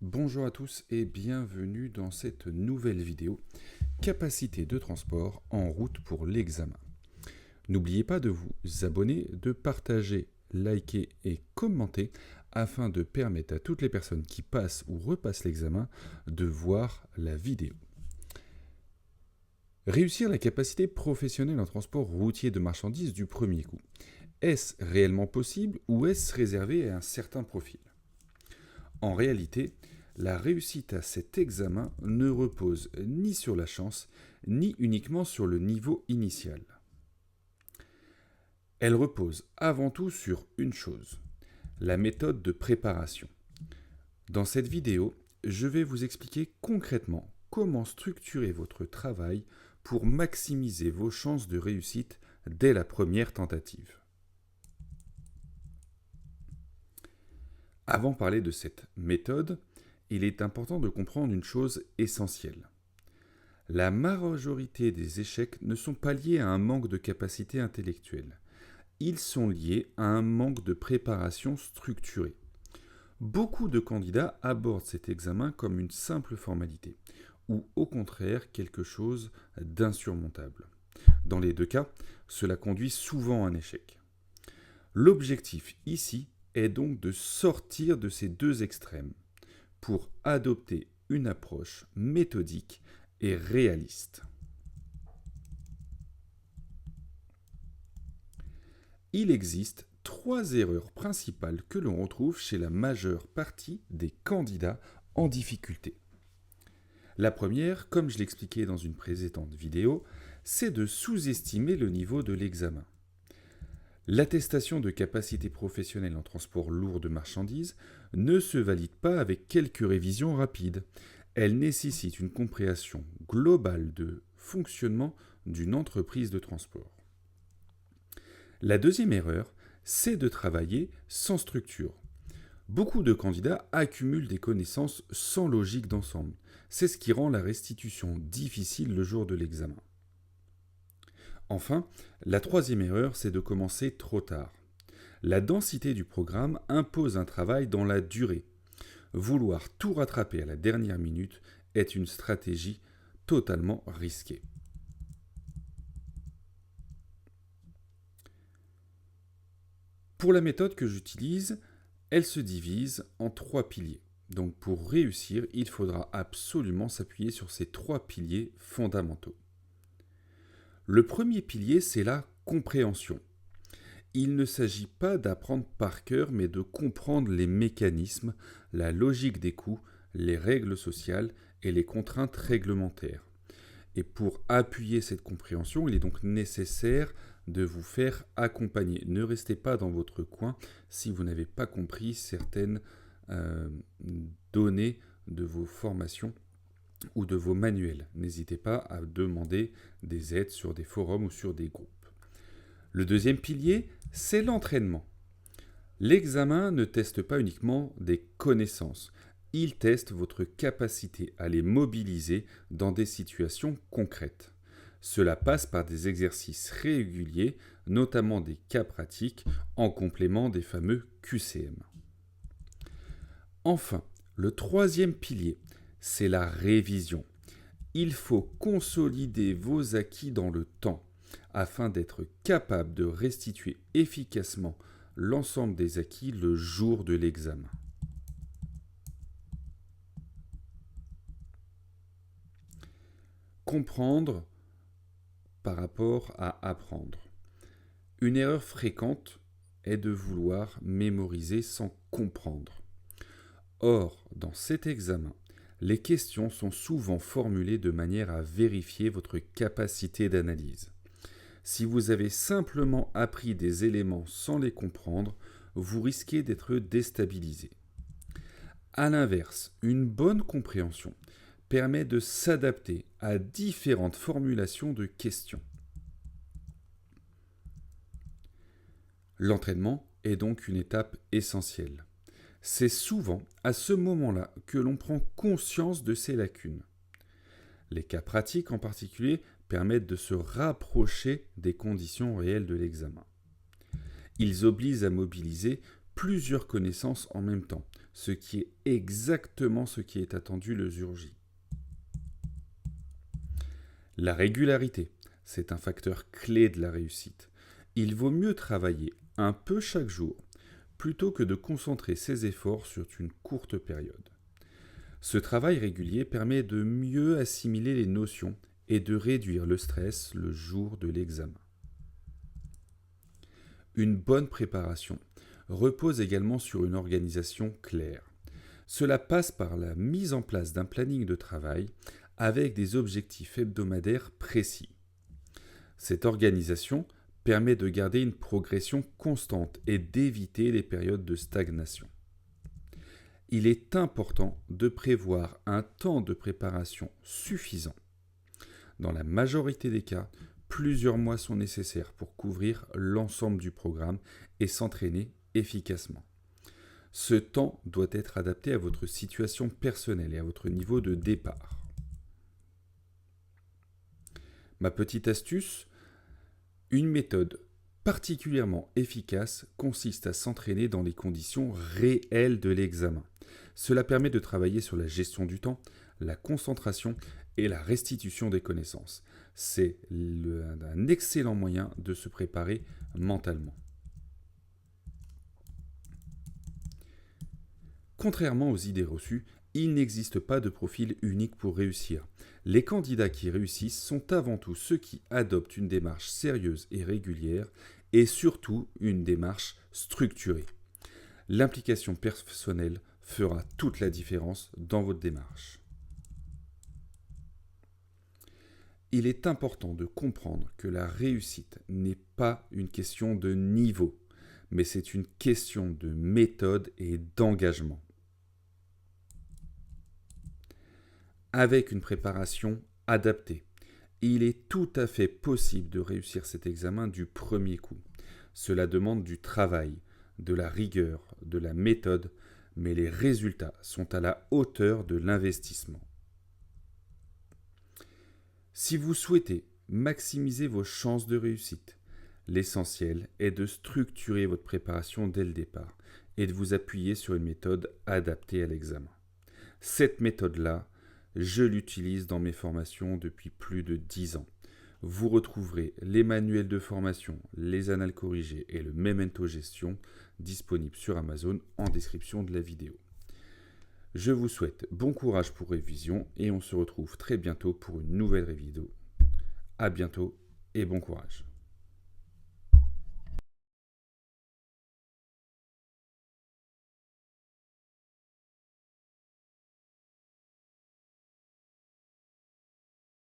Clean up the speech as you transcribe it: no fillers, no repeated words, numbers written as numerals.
Bonjour à tous et bienvenue dans cette nouvelle vidéo Capacité de transport en route pour l'examen. N'oubliez pas de vous abonner, de partager, liker et commenter afin de permettre à toutes les personnes qui passent ou repassent l'examen de voir la vidéo. Réussir la capacité professionnelle en transport routier de marchandises du premier coup. Est-ce réellement possible ou est-ce réservé à un certain profil ? En réalité, la réussite à cet examen ne repose ni sur la chance, ni uniquement sur le niveau initial. Elle repose avant tout sur une chose, la méthode de préparation. Dans cette vidéo, je vais vous expliquer concrètement comment structurer votre travail pour maximiser vos chances de réussite dès la première tentative. Avant de parler de cette méthode, il est important de comprendre une chose essentielle. La majorité des échecs ne sont pas liés à un manque de capacité intellectuelle. Ils sont liés à un manque de préparation structurée. Beaucoup de candidats abordent cet examen comme une simple formalité, ou au contraire quelque chose d'insurmontable. Dans les deux cas, cela conduit souvent à un échec. L'objectif ici est donc de sortir de ces deux extrêmes pour adopter une approche méthodique et réaliste. Il existe 3 erreurs principales que l'on retrouve chez la majeure partie des candidats en difficulté. La première, comme je l'expliquais dans une précédente vidéo, c'est de sous-estimer le niveau de l'examen. L'attestation de capacité professionnelle en transport lourd de marchandises ne se valide pas avec quelques révisions rapides. Elle nécessite une compréhension globale de fonctionnement d'une entreprise de transport. La deuxième erreur, c'est de travailler sans structure. Beaucoup de candidats accumulent des connaissances sans logique d'ensemble. C'est ce qui rend la restitution difficile le jour de l'examen. Enfin, la troisième erreur, c'est de commencer trop tard. La densité du programme impose un travail dans la durée. Vouloir tout rattraper à la dernière minute est une stratégie totalement risquée. Pour la méthode que j'utilise, elle se divise en 3 piliers. Donc pour réussir, il faudra absolument s'appuyer sur ces 3 piliers fondamentaux. Le premier pilier, c'est la compréhension. Il ne s'agit pas d'apprendre par cœur, mais de comprendre les mécanismes, la logique des coûts, les règles sociales et les contraintes réglementaires. Et pour appuyer cette compréhension, il est donc nécessaire de vous faire accompagner. Ne restez pas dans votre coin si vous n'avez pas compris certaines données de vos formations ou de vos manuels. N'hésitez pas à demander des aides sur des forums ou sur des groupes. Le deuxième pilier, c'est l'entraînement. L'examen ne teste pas uniquement des connaissances, il teste votre capacité à les mobiliser dans des situations concrètes. Cela passe par des exercices réguliers, notamment des cas pratiques, en complément des fameux QCM. Enfin, le troisième pilier, c'est la révision. Il faut consolider vos acquis dans le temps afin d'être capable de restituer efficacement l'ensemble des acquis le jour de l'examen. Comprendre par rapport à apprendre. Une erreur fréquente est de vouloir mémoriser sans comprendre. Or, dans cet examen, les questions sont souvent formulées de manière à vérifier votre capacité d'analyse. Si vous avez simplement appris des éléments sans les comprendre, vous risquez d'être déstabilisé. A l'inverse, une bonne compréhension permet de s'adapter à différentes formulations de questions. L'entraînement est donc une étape essentielle. C'est souvent à ce moment-là que l'on prend conscience de ses lacunes. Les cas pratiques en particulier permettent de se rapprocher des conditions réelles de l'examen. Ils obligent à mobiliser plusieurs connaissances en même temps, ce qui est exactement ce qui est attendu le jour J. La régularité, c'est un facteur clé de la réussite. Il vaut mieux travailler un peu chaque jour plutôt que de concentrer ses efforts sur une courte période. Ce travail régulier permet de mieux assimiler les notions et de réduire le stress le jour de l'examen. Une bonne préparation repose également sur une organisation claire. Cela passe par la mise en place d'un planning de travail avec des objectifs hebdomadaires précis. Cette organisation permet de garder une progression constante et d'éviter les périodes de stagnation. Il est important de prévoir un temps de préparation suffisant. Dans la majorité des cas, plusieurs mois sont nécessaires pour couvrir l'ensemble du programme et s'entraîner efficacement. Ce temps doit être adapté à votre situation personnelle et à votre niveau de départ. Ma petite astuce, une méthode particulièrement efficace consiste à s'entraîner dans les conditions réelles de l'examen. Cela permet de travailler sur la gestion du temps, la concentration et la restitution des connaissances. C'est un excellent moyen de se préparer mentalement. Contrairement aux idées reçues, il n'existe pas de profil unique pour réussir. Les candidats qui réussissent sont avant tout ceux qui adoptent une démarche sérieuse et régulière et surtout une démarche structurée. L'implication personnelle fera toute la différence dans votre démarche. Il est important de comprendre que la réussite n'est pas une question de niveau, mais c'est une question de méthode et d'engagement. Avec une préparation adaptée, il est tout à fait possible de réussir cet examen du premier coup. Cela demande du travail, de la rigueur, de la méthode, mais les résultats sont à la hauteur de l'investissement. Si vous souhaitez maximiser vos chances de réussite, l'essentiel est de structurer votre préparation dès le départ et de vous appuyer sur une méthode adaptée à l'examen. Cette méthode-là, je l'utilise dans mes formations depuis plus de 10 ans. Vous retrouverez les manuels de formation, les annales corrigées et le Memento Gestion disponibles sur Amazon en description de la vidéo. Je vous souhaite bon courage pour révision et on se retrouve très bientôt pour une nouvelle vidéo. À bientôt et bon courage.